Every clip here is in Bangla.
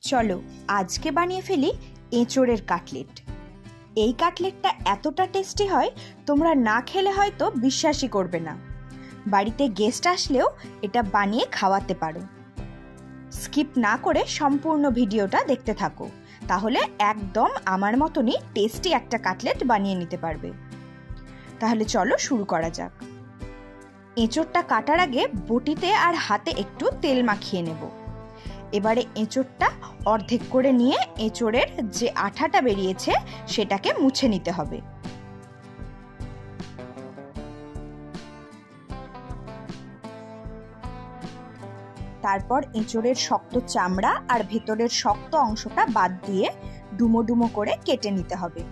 চলো আজকে বানিয়ে ফেলি এঁচোড়ের কাটলেট। এই কাটলেটটা এতটা টেস্টি হয় তোমরা না খেলে হয়তো বিশ্বাসই করবে না। বাড়িতে গেস্ট আসলেও এটা বানিয়ে খাওয়াতে পারো। স্কিপ না করে সম্পূর্ণ ভিডিওটা দেখতে থাকো, তাহলে একদম আমার মতনই টেস্টি একটা কাটলেট বানিয়ে নিতে পারবে। তাহলে চলো শুরু করা যাক। এঁচোড়টা কাটার আগে বটিতে আর হাতে একটু তেল মাখিয়ে নেব। এবারে এঁচোড়টা অর্ধেক করে নিয়ে এঁচোড়ের যে আঠাটা বেরিয়েছে সেটাকে মুছে নিতে হবে। তারপর এঁচোড়ের শক্ত চামড়া আর ভেতরের শক্ত অংশটা বাদ দিয়ে ডুমো ডুমো করে কেটে নিতে হবে।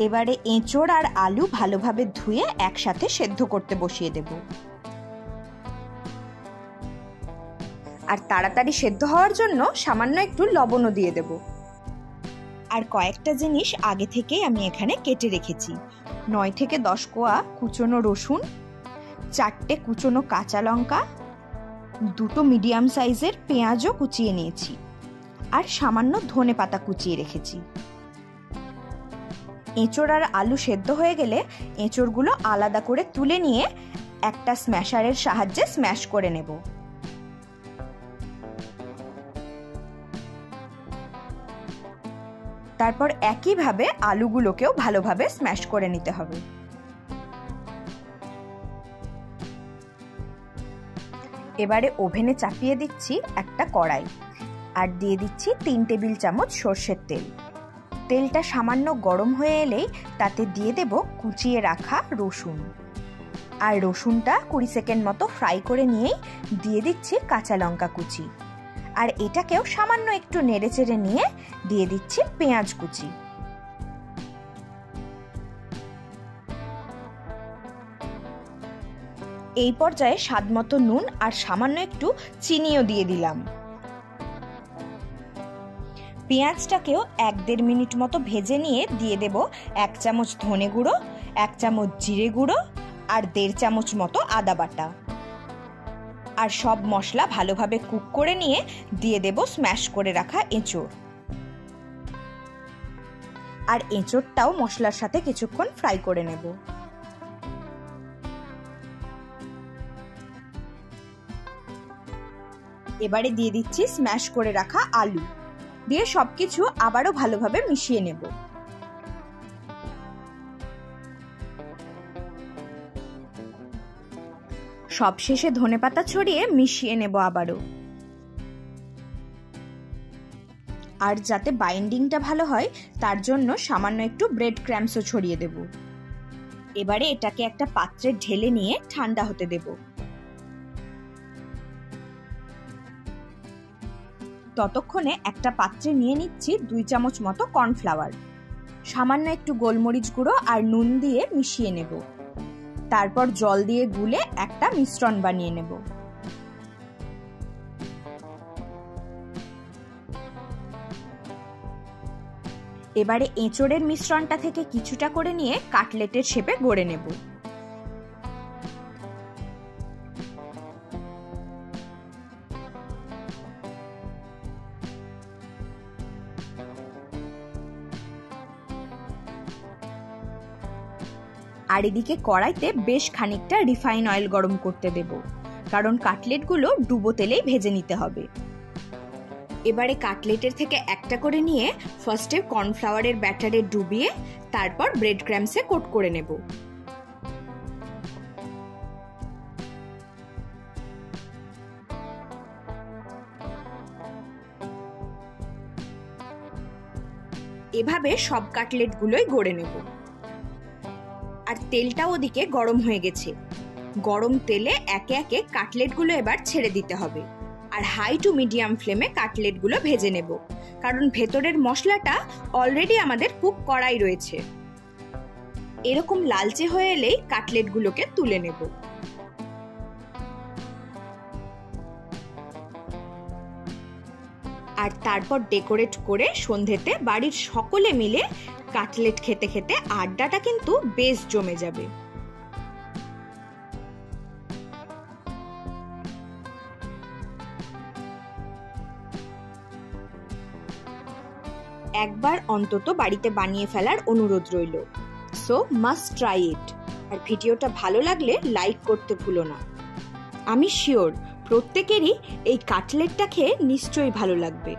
এবারে এঁচোড় আর আলু ভালোভাবে ধুয়ে একসাথে সেদ্ধ করতে বসিয়ে দেব। আর তাড়াতাড়ি সেদ্ধ হওয়ার জন্য সামান্য একটু লবণও দিয়ে দেব। আর কয়েকটা জিনিস আগে থেকেই আমি এখানে কেটে রেখেছি। 9 থেকে 10 কোয়া কুচনো রসুন, 4টে কুচনো কাঁচা লঙ্কা, 2টো মিডিয়াম সাইজের পেঁয়াজও কুচিয়ে নিয়েছি, আর সামান্য ধনেপাতা কুচিয়ে রেখেছি। এঁচোড় আর আলু সেদ্ধ হয়ে গেলে এঁচোড়গুলো আলাদা করে তুলে নিয়ে একটা স্ম্যাশারের সাহায্যে স্ম্যাশ করে নেব। তারপর একইভাবে আলুগুলোকেও ভালোভাবে স্ম্যাশ করে নিতে হবে। এবারে ওভেনে চাপিয়ে দিচ্ছি একটা কড়াই, আর দিয়ে দিচ্ছি 3 টেবিল চামচ সর্ষের তেল। তেলটা সামান্য গরম হয়ে এলেই তাতে দিয়ে দেব কুচিয়ে রাখা রসুন, আর রসুনটা 20 সেকেন্ড মতো ফ্রাই করে নিয়েই দিয়ে দিচ্ছি কাঁচা লঙ্কা কুচি, আর এটাকেও সামান্য একটু নেড়েচেড়ে নিয়ে দিয়ে দিচ্ছি পেঁয়াজ কুচি। এই পর্যায়ে স্বাদমতো নুন আর সামান্য একটু চিনিও দিয়ে দিলাম। পেঁয়াজটাকেও 1-1.5 মিনিট মতো ভেজে নিয়ে দিয়ে দেব 1 চামচ ধনে গুঁড়ো, 1 চামচ জিরে গুঁড়ো, আর 1.5 চামচ মতো আদা বাটা। আর সব মশলা ভালোভাবে কুক করে নিয়ে দিয়ে দেব স্ম্যাশ করে রাখা এঁচোড়। আর এঁচোড়টাও মশলার সাথে কিছুক্ষণ ফ্রাই করে নেব। এবারে দিয়ে দিচ্ছি স্ম্যাশ করে রাখা আলু, দিয়ে সবকিছু আবারও ভালোভাবে মিশিয়ে নেব। সবশেষে ধনেপাতা ছড়িয়ে মিশিয়ে নেব আবারও। আর যাতে বাইন্ডিংটা ভালো হয় তার জন্য সামান্য একটু ব্রেড ক্রাম্বসও ছড়িয়ে দেব। এবারে এটাকে একটা পাত্রে ঢেলে নিয়ে ঠান্ডা হতে দেব। ততক্ষণে একটা পাত্রে নিয়ে নিচ্ছি 2 চামচ মতো কর্নফ্লাওয়ার, সামান্য একটু গোলমরিচ গুঁড়ো আর নুন দিয়ে মিশিয়ে নেব। তারপর জল দিয়ে গুলে একটা মিশ্রণ বানিয়ে নেব। এবারে এঁচোড়ের মিশ্রণটা থেকে কিছুটা করে নিয়ে কাটলেটের শেপে গড়ে নেব। আর এদিকে কড়াইতে বেশ খানিকটা রিফাইন অয়েল গরম করতে দেব, কারণ কাটলেটগুলো ডুবো তেলেই ভেজে নিতে হবে। এবারে কাটলেটের থেকে একটা করে নিয়ে ফার্স্টে কর্নফ্লাওয়ারের ব্যাটারে ডুবিয়ে তারপর ব্রেড ক্রাম্বসে কোট করে নেব। এভাবে সব কাটলেটগুলোই গড়ে নেব। আর তেলটাও ওদিকে গরম হয়ে গেছে। গরম তেলে একে একে কাটলেটগুলো এবার ছেড়ে দিতে হবে, আর হাই টু মিডিয়াম ফ্লেমে কাটলেটগুলো ভেজে নেব, কারণ ভেতরের মশলাটা অলরেডি আমাদের কুক করাই রয়েছে। এরকম লালচে হয়ে এলেই কাটলেটগুলোকে তুলে নেব। আর তারপর ডেকোরেট করে সন্ধেতে বাড়ির সকলে মিলে কাটলেট খেতে খেতে আড্ডাটা কিন্তু বেশ জমে যাবে। একবার অন্তত বাড়িতে বানিয়ে ফেলার অনুরোধ রইল। So must try it. আর ভিডিওটা ভালো লাগলে লাইক করতে ভুলো না। আমি শিওর প্রত্যেকেরই এই কাটলেটটা খেয়ে নিশ্চয়ই ভালো লাগবে।